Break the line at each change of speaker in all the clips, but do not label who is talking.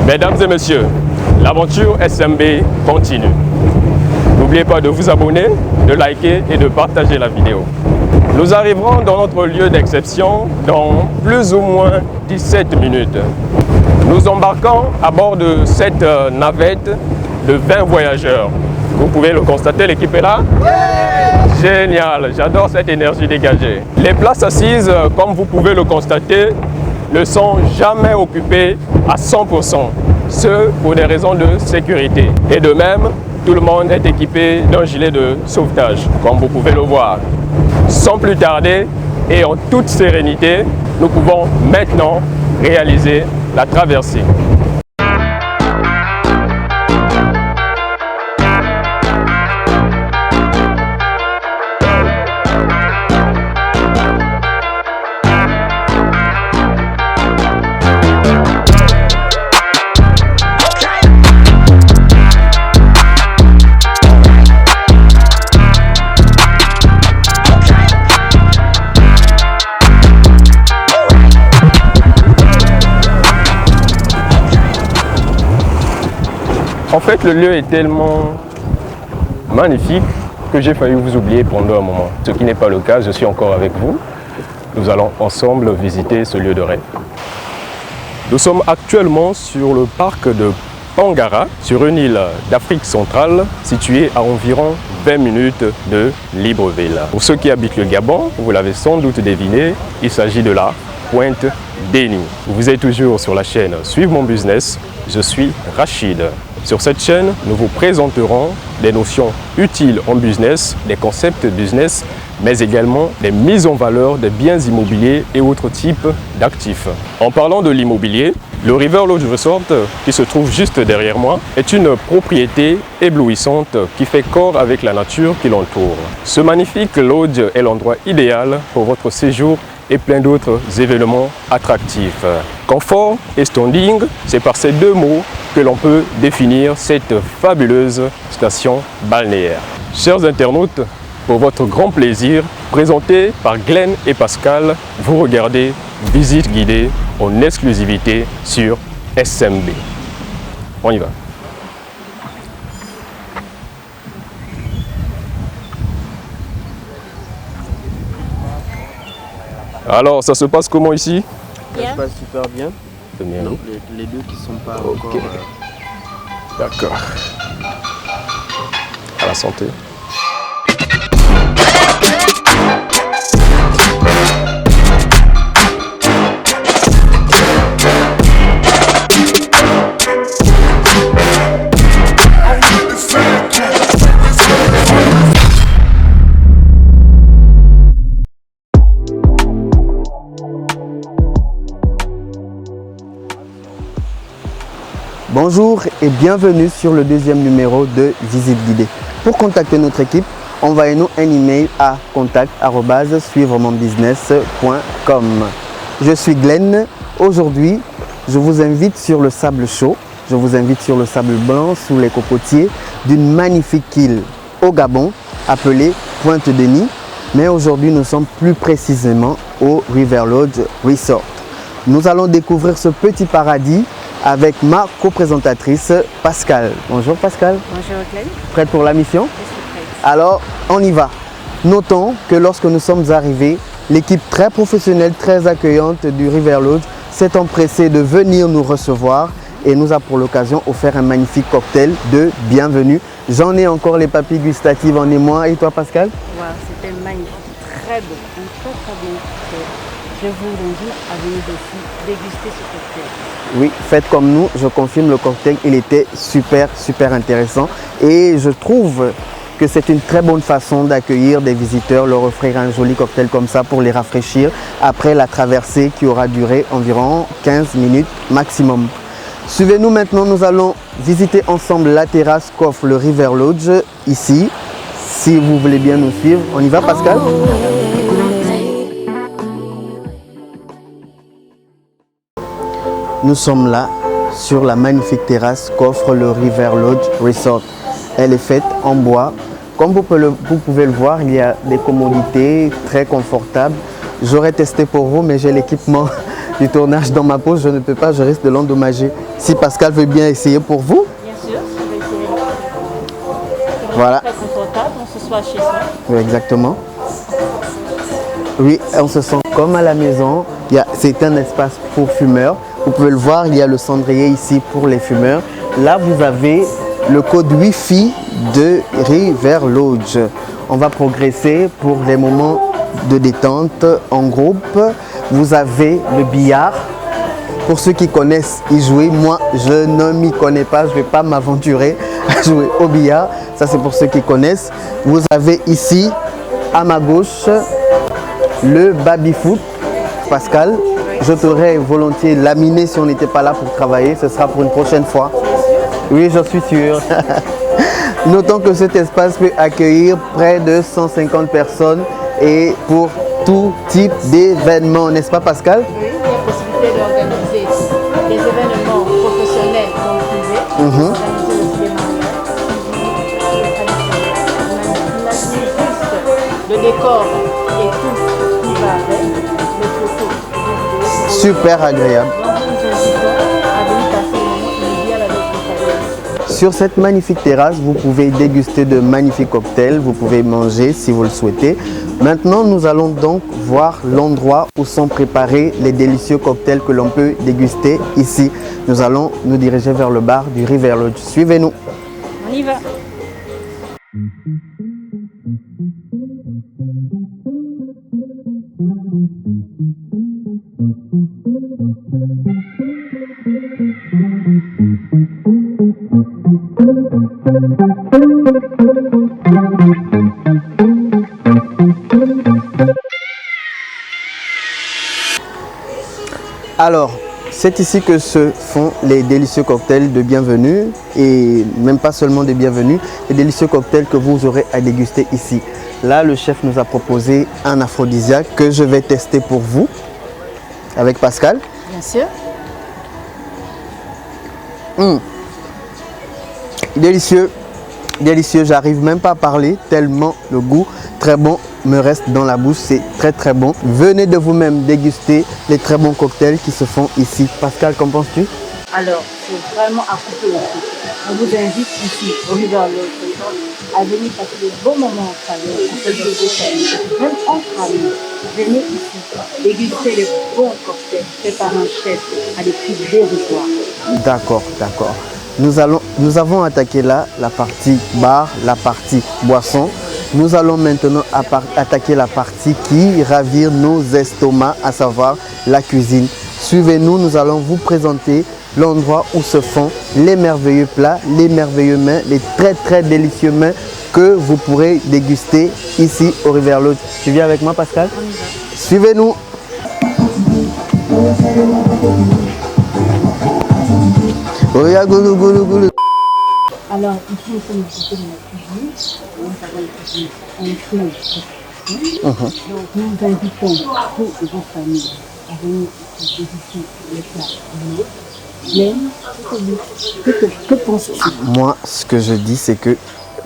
Mesdames et messieurs, l'aventure SMB continue. N'oubliez pas de vous abonner, de liker et de partager la vidéo. Nous arriverons dans notre lieu d'exception dans plus ou moins 17 minutes. Nous embarquons à bord de cette navette de 20 voyageurs. Vous pouvez le constater, l'équipe est là? Génial, j'adore cette énergie dégagée. Les places assises, comme vous pouvez le constater, ne sont jamais occupées à 100%, ce pour des raisons de sécurité. Et de même, tout le monde est équipé d'un gilet de sauvetage, comme vous pouvez le voir. Sans plus tarder et en toute sérénité, nous pouvons maintenant réaliser la traversée. En fait, le lieu est tellement magnifique que j'ai failli vous oublier pendant un moment. Ce qui n'est pas le cas, je suis encore avec vous. Nous allons ensemble visiter ce lieu de rêve. Nous sommes actuellement sur le parc de Pangara, sur une île d'Afrique centrale située à environ 20 minutes de Libreville. Pour ceux qui habitent le Gabon, vous l'avez sans doute deviné, il s'agit de la Pointe Déni. Vous êtes toujours sur la chaîne Suivre mon business, je suis Rachid. Sur cette chaîne, nous vous présenterons des notions utiles en business, des concepts business, mais également des mises en valeur des biens immobiliers et autres types d'actifs. En parlant de l'immobilier, le River Lodge Resort, qui se trouve juste derrière moi, est une propriété éblouissante qui fait corps avec la nature qui l'entoure. Ce magnifique lodge est l'endroit idéal pour votre séjour et plein d'autres événements attractifs. Confort et standing, c'est par ces deux mots que l'on peut définir cette fabuleuse station balnéaire. Chers internautes, pour votre grand plaisir, présenté par Glenn et Pascal, vous regardez Visite guidée en exclusivité sur SMB. On y va. Alors, ça se passe comment ici?
Ça se passe super bien.
Bien.
Donc les deux qui ne sont pas encore...
D'accord. À la santé.
Bonjour et bienvenue sur le deuxième numéro de Visite guidée. Pour contacter notre équipe, envoyez-nous un email à contact@suivremonbusiness.com. Je suis Glenn. Aujourd'hui, je vous invite sur le sable chaud. Je vous invite sur le sable blanc sous les cocotiers d'une magnifique île au Gabon appelée Pointe Déni. Mais aujourd'hui, nous sommes plus précisément au River Lodge Resort. Nous allons découvrir ce petit paradis avec ma co-présentatrice Pascal. Bonjour Pascal.
Bonjour Glenn.
Prête pour la mission?
Je suis prête.
Alors, on y va. Notons que lorsque nous sommes arrivés, l'équipe très professionnelle, très accueillante du River Lodge s'est empressée de venir nous recevoir et nous a pour l'occasion offert un magnifique cocktail de bienvenue. J'en ai encore les papilles gustatives en émoi. Et toi Pascal?
Wow, c'était magnifique, très beau, un très bon cocktail. Je vous invite à venir aussi déguster ce cocktail.
Oui, faites comme nous, je confirme, le cocktail, il était super intéressant et je trouve que c'est une très bonne façon d'accueillir des visiteurs, leur offrir un joli cocktail comme ça pour les rafraîchir après la traversée qui aura duré environ 15 minutes maximum. Suivez-nous maintenant, nous allons visiter ensemble la terrasse qu'offre le River Lodge ici. Si vous voulez bien nous suivre, on y va Pascal? Nous sommes là sur la magnifique terrasse qu'offre le River Lodge Resort. Elle est faite en bois. Comme vous pouvez le voir, il y a des commodités très confortables. J'aurais testé pour vous, mais j'ai l'équipement du tournage dans ma pause, je ne peux pas, je risque de l'endommager. Si Pascal veut bien essayer pour vous.
Bien sûr, je vais essayer. C'est
Voilà.
très confortable, on se soit chez soi.
Oui, exactement. Oui, on se sent comme à la maison. C'est un espace pour fumeurs. Vous pouvez le voir, il y a le cendrier ici pour les fumeurs. Là, vous avez le code Wi-Fi de River Lodge. On va progresser pour les moments de détente en groupe. Vous avez le billard. Pour ceux qui connaissent y jouer, moi je ne m'y connais pas, je ne vais pas m'aventurer à jouer au billard. Ça c'est pour ceux qui connaissent. Vous avez ici à ma gauche le baby-foot. Pascal, je t'aurais volontiers laminé si on n'était pas là pour travailler. Ce sera pour une prochaine fois. Oui, j'en suis sûr. Notons que cet espace peut accueillir près de 150 personnes et pour tout type d'événements, n'est-ce pas Pascal?
Oui, il y a possibilité d'organiser des événements professionnels comme privés, organiser aussi des mariages, imaginez juste le décor et tout qui va avec, les photos, les vidéos.
Super agréable.
Donc nous vous invitons à venir passer un moment inoubliable avec vos familles.
Sur cette magnifique terrasse, vous pouvez déguster de magnifiques cocktails, vous pouvez manger si vous le souhaitez. Maintenant, nous allons donc voir l'endroit où sont préparés les délicieux cocktails que l'on peut déguster ici. Nous allons nous diriger vers le bar du River Lodge. Suivez-nous.
On y va.
Alors, c'est ici que se font les délicieux cocktails de bienvenue et même pas seulement de bienvenue, les délicieux cocktails que vous aurez à déguster ici. Là, le chef nous a proposé un aphrodisiaque que je vais tester pour vous avec Pascal.
Bien sûr.
Délicieux, délicieux, j'arrive même pas à parler tellement le goût très bon me reste dans la bouche, c'est très très bon. Venez de vous-même déguster les très bons cocktails qui se font ici. Pascal, qu'en penses-tu?
Alors, c'est vraiment à couper le feu. On vous invite ici, au River Lodge, à venir passer de bons moments en famille, en fait de vos familles, même en famille. Venez ici, déguster les bons cocktails faits par un chef à des prix dérisoires.
D'accord, d'accord. Nous avons attaqué là la partie bar, la partie boisson. Nous allons maintenant attaquer la partie qui ravire nos estomacs, à savoir la cuisine. Suivez-nous, nous allons vous présenter l'endroit où se font les merveilleux plats, les merveilleux mets, les très très délicieux mets que vous pourrez déguster ici au River Lodge. Tu viens avec moi Pascal? Suivez-nous. Regarde, goulou, goulou, goulou.
Alors, ici, nous sommes du côté de la cuisine. On s'appelle cuisine en Donc, nous invitons toutes vos familles à venir ici déguster les plats. Mais, que penses-tu?
Moi, ce que je dis, c'est que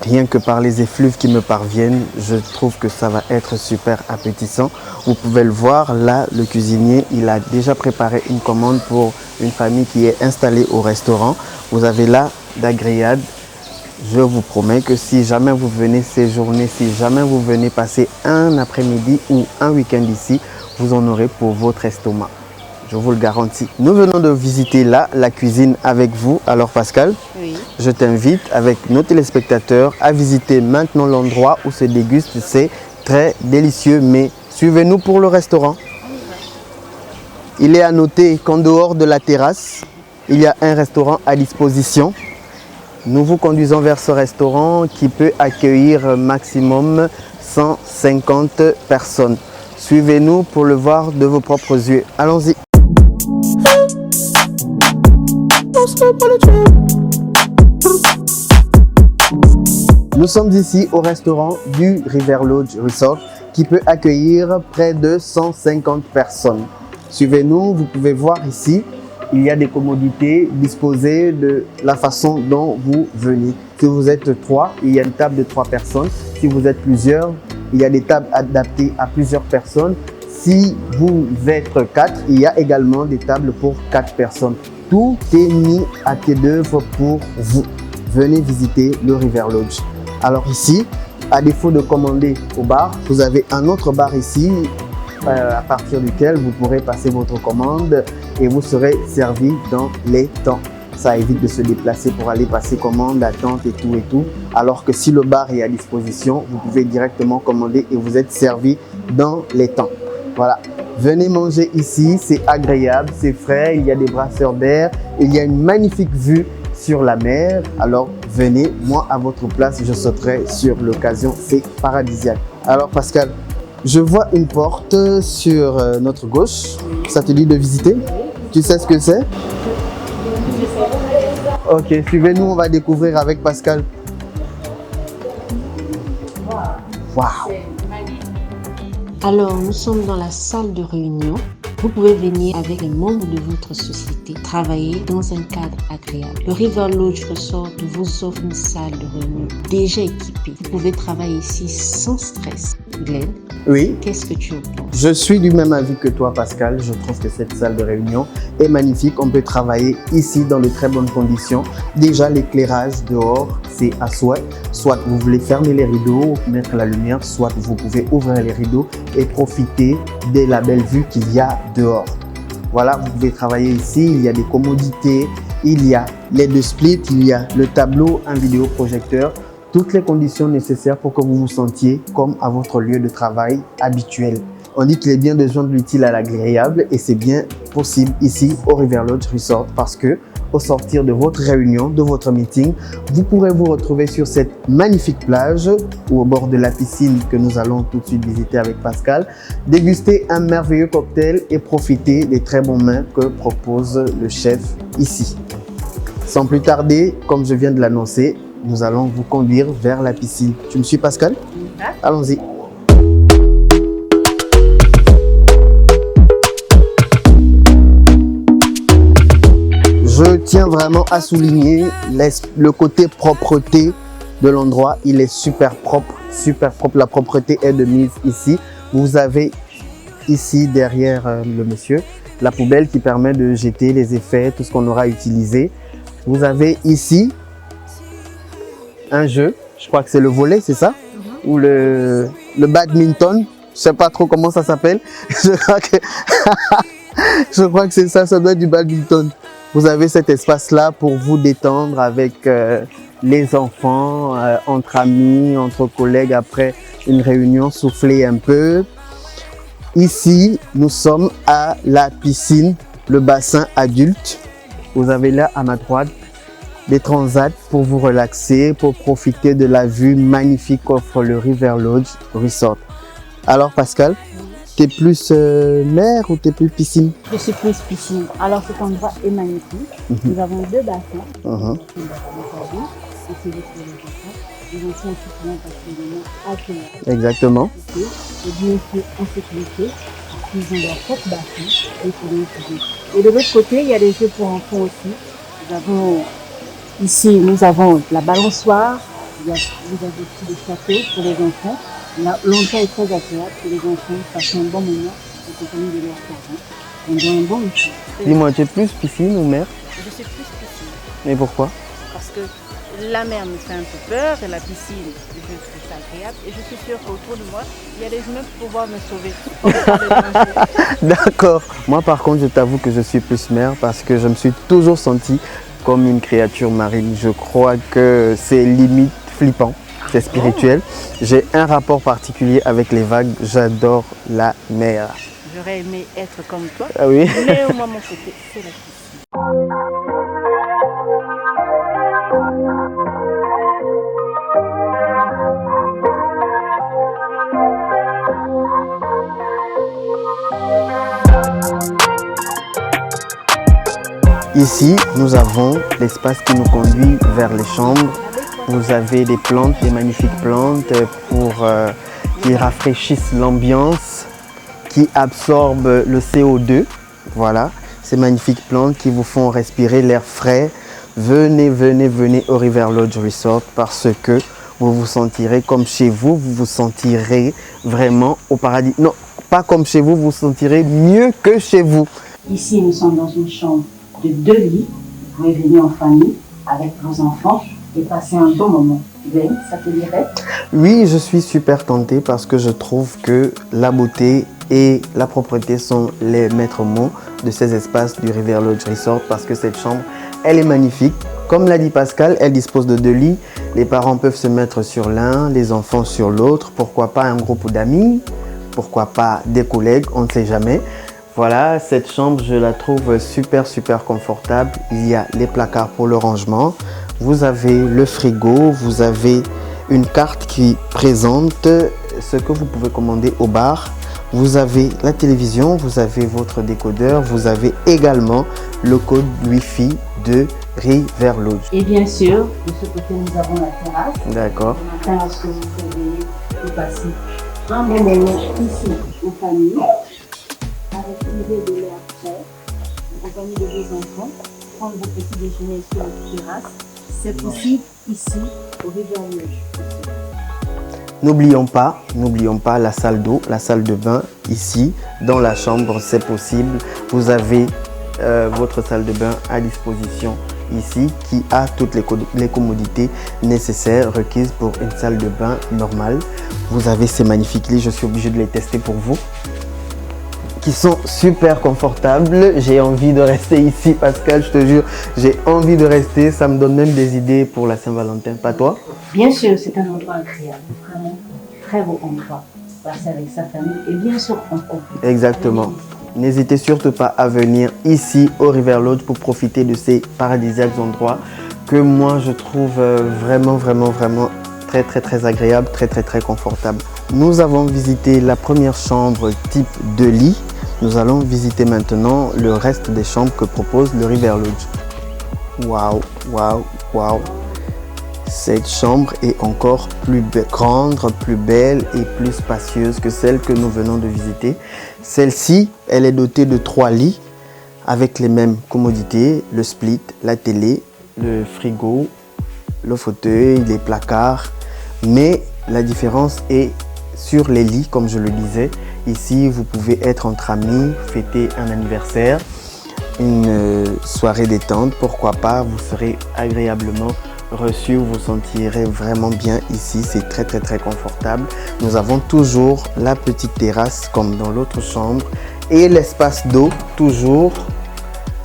rien que par les effluves qui me parviennent, je trouve que ça va être super appétissant. Vous pouvez le voir, là, le cuisinier, il a déjà préparé une commande pour une famille qui est installée au restaurant. Vous avez là la grillade. Je vous promets que si jamais vous venez séjourner, si jamais vous venez passer un après-midi ou un week-end ici, vous en aurez pour votre estomac. Je vous le garantis. Nous venons de visiter là la cuisine avec vous. Alors Pascal,
Oui.
je t'invite avec nos téléspectateurs à visiter maintenant l'endroit où se dégustent ces très délicieux mets. Suivez-nous pour le restaurant. Il est à noter qu'en dehors de la terrasse, il y a un restaurant à disposition. Nous vous conduisons vers ce restaurant qui peut accueillir maximum 150 personnes. Suivez-nous pour le voir de vos propres yeux. Allons-y. Nous sommes ici au restaurant du River Lodge Resort qui peut accueillir près de 150 personnes. Suivez-nous, vous pouvez voir ici, il y a des commodités disposées de la façon dont vous venez. Si vous êtes 3, il y a une table de 3 personnes. Si vous êtes plusieurs, il y a des tables adaptées à plusieurs personnes. Si vous êtes 4, il y a également des tables pour 4 personnes. Tout est mis à pied d'œuvre pour vous. Venez visiter le River Lodge. Alors ici, à défaut de commander au bar, vous avez un autre bar ici à partir duquel vous pourrez passer votre commande et vous serez servi dans les temps. Ça évite de se déplacer pour aller passer commande, attente et tout. Alors que si le bar est à disposition, vous pouvez directement commander et vous êtes servi dans les temps. Voilà. Venez manger ici, c'est agréable, c'est frais, il y a des brasseurs d'air, il y a une magnifique vue sur la mer. Alors venez, moi à votre place, je sauterai sur l'occasion, c'est paradisiaque. Alors Pascal, je vois une porte sur notre gauche, ça te dit de visiter? Tu sais ce que c'est? Ok, suivez-nous, on va découvrir avec Pascal. Waouh!
Alors, nous sommes dans la salle de réunion. Vous pouvez venir avec les membres de votre société, travailler dans un cadre agréable. Le River Lodge Resort vous offre une salle de réunion déjà équipée. Vous pouvez travailler ici sans stress. Glenn,
oui.
Qu'est-ce que tu en penses?
Je suis du même avis que toi, Pascal. Je trouve que cette salle de réunion est magnifique. On peut travailler ici dans de très bonnes conditions. Déjà, l'éclairage dehors, c'est à souhait. Soit vous voulez fermer les rideaux, mettre la lumière, soit vous pouvez ouvrir les rideaux et profiter de la belle vue qu'il y a dehors. Voilà, vous pouvez travailler ici. Il y a des commodités, il y a les deux splits, il y a le tableau, un vidéoprojecteur. Toutes les conditions nécessaires pour que vous vous sentiez comme à votre lieu de travail habituel. On dit qu'il est bien de joindre l'utile à l'agréable et c'est bien possible ici au River Lodge Resort parce que au sortir de votre réunion, de votre meeting, vous pourrez vous retrouver sur cette magnifique plage ou au bord de la piscine que nous allons tout de suite visiter avec Pascal, déguster un merveilleux cocktail et profiter des très bons mets que propose le chef ici. Sans plus tarder, comme je viens de l'annoncer, nous allons vous conduire vers la piscine. Tu me suis, Pascal? Allons-y. Je tiens vraiment à souligner le côté propreté de l'endroit. Il est super propre, super propre. La propreté est de mise ici. Vous avez ici, derrière le monsieur, la poubelle qui permet de jeter les effets, tout ce qu'on aura utilisé. Vous avez ici un jeu, je crois que c'est le volley, c'est ça? Ou le badminton, je sais pas trop comment ça s'appelle. Je crois que c'est ça, ça doit être du badminton. Vous avez cet espace-là pour vous détendre avec les enfants, entre amis, entre collègues après une réunion, souffler un peu. Ici, nous sommes à la piscine, le bassin adulte. Vous avez là à ma droite des transats pour vous relaxer, pour profiter de la vue magnifique qu'offre le River Lodge Resort. Alors Pascal, t'es plus mer ou t'es plus piscine?
Je suis plus piscine. Alors cet endroit est magnifique. Nous avons deux bassins. Les enfants aussi pourront passer accueillir.
Exactement.
Et bien sûr en sécurité. Ils ont leur propre bassin et pourront utiliser. Et de l'autre côté, il y a des jeux pour enfants aussi. Nous avons la balançoire. Vous avez aussi des châteaux pour les enfants. L'endroit est très agréable pour les enfants. Passent un bon moment en compagnie de leurs parents. On a un bon week-end.
Dis-moi, tu es plus piscine ou mer?
Je suis plus piscine.
Mais pourquoi?
Parce que la mer me fait un peu peur et la piscine, je trouve ça agréable. Et je suis sûre qu'autour de moi, il y a des humains pour pouvoir me sauver.
D'accord. Moi, par contre, je t'avoue que je suis plus mer parce que je me suis toujours sentie comme une créature marine. Je crois que c'est limite flippant. C'est spirituel. J'ai un rapport particulier avec les vagues. J'adore la mer.
J'aurais aimé être comme toi.
Ah oui.
Mais au moins, mon côté, c'est la piscine.
Ici, nous avons l'espace qui nous conduit vers les chambres. Vous avez des plantes, des magnifiques plantes qui rafraîchissent l'ambiance, qui absorbent le CO2. Voilà, ces magnifiques plantes qui vous font respirer l'air frais. Venez, venez, venez au River Lodge Resort parce que vous vous sentirez comme chez vous. Vous vous sentirez vraiment au paradis. Non, pas comme chez vous, vous vous sentirez mieux que chez vous.
Ici, nous sommes dans une chambre de 2 lits. Vous pouvez venir en famille avec vos enfants et passer un bon moment. Ben, ça te dirait?
Oui, je suis super tenté parce que je trouve que la beauté et la propreté sont les maîtres mots de ces espaces du River Lodge Resort parce que cette chambre, elle est magnifique. Comme l'a dit Pascal, elle dispose de 2 lits. Les parents peuvent se mettre sur l'un, les enfants sur l'autre. Pourquoi pas un groupe d'amis? Pourquoi pas des collègues? On ne sait jamais. Voilà, cette chambre, je la trouve super confortable. Il y a les placards pour le rangement. Vous avez le frigo, vous avez une carte qui présente ce que vous pouvez commander au bar. Vous avez la télévision, vous avez votre décodeur, vous avez également le code Wi-Fi de River Lodge.
Et bien sûr, de ce côté, nous avons la terrasse.
D'accord.
Le matin, lorsque vous venez, vous passez un bon moment ici, en famille, avec l'idée de l'air frais, en compagnie de vos enfants, prendre vos petits déjeuners sur la terrasse. C'est possible ici, au River Lodge.
N'oublions pas la salle d'eau, la salle de bain ici, dans la chambre, c'est possible. Vous avez votre salle de bain à disposition ici qui a toutes les commodités nécessaires requises pour une salle de bain normale. Vous avez ces magnifiques lits, je suis obligé de les tester pour vous, qui sont super confortables. J'ai envie de rester ici, Pascal, je te jure, j'ai envie de rester. Ça me donne même des idées pour la Saint-Valentin, pas toi?
Bien sûr, c'est un endroit agréable, vraiment très beau endroit. Passer avec sa famille et bien sûr en couple.
Exactement. N'hésitez surtout pas à venir ici au River Lodge pour profiter de ces paradisiaques endroits que moi je trouve vraiment très agréable, très confortable. Nous avons visité la première chambre type de lit. Nous allons visiter maintenant le reste des chambres que propose le River Lodge. Waouh. Cette chambre est encore plus grande, plus belle et plus spacieuse que celle que nous venons de visiter. Celle-ci, elle est dotée de 3 lits avec les mêmes commodités, le split, la télé, le frigo, le fauteuil, les placards. Mais la différence est sur les lits, comme je le disais. Ici, vous pouvez être entre amis, fêter un anniversaire, une soirée détente, pourquoi pas, vous serez agréablement reçu, vous vous sentirez vraiment bien ici, c'est très confortable. Nous avons toujours la petite terrasse comme dans l'autre chambre et l'espace d'eau toujours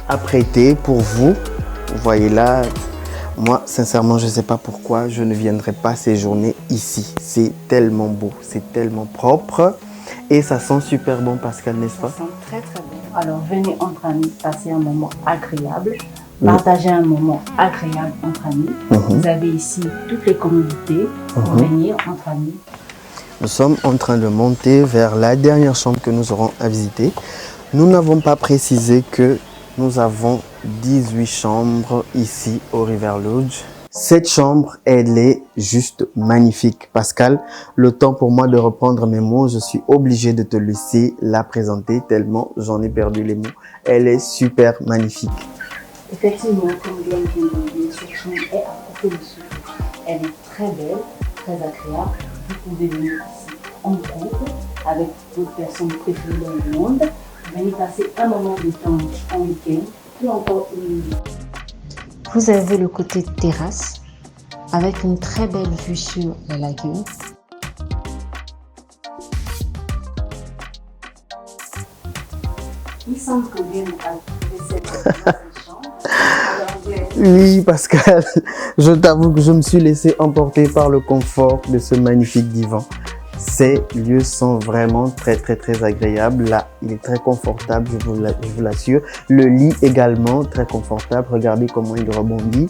apprêté pour vous. Vous voyez là, moi sincèrement je ne sais pas pourquoi je ne viendrai pas séjourner ici. C'est tellement beau, c'est tellement propre et ça sent super bon, Pascal, n'est-ce pas?
Ça sent très bon. Alors venez entre amis, passer un moment agréable. Partager un moment agréable entre amis. Vous avez ici toutes les commodités pour venir entre amis.
Nous sommes en train de monter vers la dernière chambre que nous aurons à visiter. Nous n'avons pas précisé que nous avons 18 chambres ici au River Lodge. Cette chambre, elle est juste magnifique. Pascal, le temps pour moi de reprendre mes mots, je suis obligé de te laisser la présenter tellement j'en ai perdu les mots. Elle est super magnifique.
Effectivement, comme vient de dire, cette chambre est à couper le souffle. Elle est très belle, très agréable. Vous pouvez venir ici en groupe avec votre personne préférée dans le monde. Venez passer un moment de temps en week-end, ou encore une nuit.
Vous avez le côté terrasse avec une très belle vue sur la lagune.
Il semble que bien a trouvé cette chambre.
Oui, Pascal, je t'avoue que je me suis laissé emporter par le confort de ce magnifique divan. Ces lieux sont vraiment très agréables. Là, il est très confortable, je vous l'assure. Le lit également très confortable. Regardez comment il rebondit.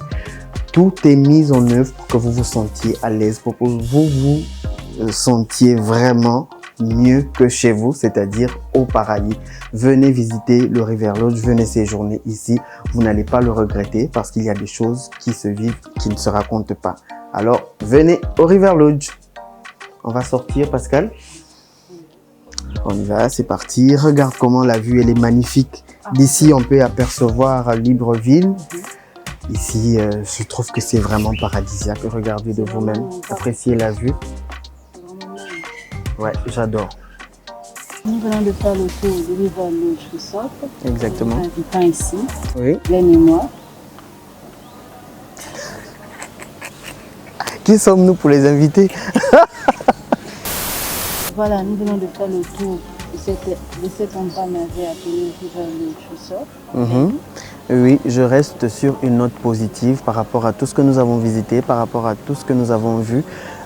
Tout est mis en œuvre pour que vous vous sentiez à l'aise, pour que vous vous sentiez vraiment mieux que chez vous, c'est-à-dire au paradis. Venez visiter le River Lodge, venez séjourner ici. Vous n'allez pas le regretter parce qu'il y a des choses qui se vivent, qui ne se racontent pas. Alors, venez au River Lodge. On va sortir, Pascal. On y va, c'est parti. Regarde comment la vue, elle est magnifique. D'ici, on peut apercevoir Libreville. Ici, je trouve que c'est vraiment paradisiaque. Regardez de vous-même, appréciez la vue. Ouais, j'adore.
Nous venons de faire le tour du River Lodge Resort.
Exactement.
Invitant ici,
Oui.
les mémoires.
Qui sommes-nous pour les inviter?
Voilà, nous venons de faire le tour de cet endroit merveilleux appelé River Lodge Resort.
Oui, je reste sur une note positive par rapport à tout ce que nous avons visité, par rapport à tout ce que nous avons vu.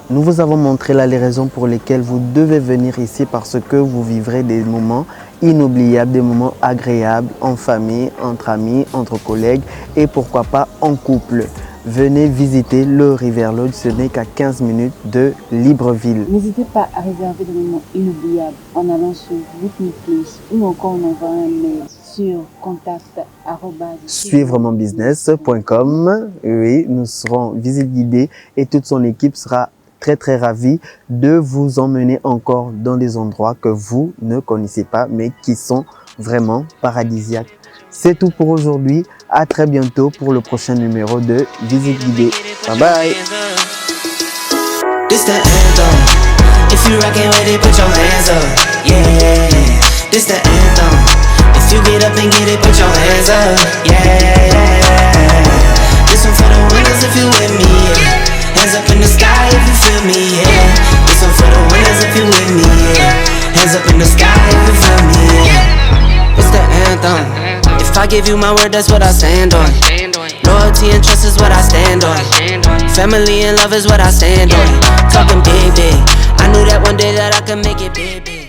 Nous vous avons montré là les raisons pour lesquelles vous devez venir ici parce que vous vivrez des moments inoubliables, des moments agréables en famille, entre amis, entre collègues et pourquoi pas en couple. Venez visiter le River Lodge, ce n'est qu'à 15 minutes de Libreville.
N'hésitez pas à réserver des moments inoubliables en allant sur Whitney Place ou encore en envoyant un mail sur contact@suivremonbusiness.com. Oui, nous serons visite guidée et toute son équipe sera très ravie de vous emmener encore dans des endroits que vous ne connaissez pas mais qui sont vraiment paradisiaques. C'est tout pour aujourd'hui. À très bientôt pour le prochain numéro de Visite Guidée. Bye bye.
This the anthem. If you rockin' with it, put your hands up. Yeah. This the anthem. If you get up and get it, put your hands up. Yeah. This one for the winners if you with me. Yeah. Hands up in the sky if you feel me. Yeah. This one for the winners if you with me. Yeah. Hands up in the sky if you feel me. Yeah. It's the anthem. If I give you my word, that's what I stand on. Loyalty and trust is what I stand on. Family and love is what I stand on. Talking big. I knew that one day that I could make it big.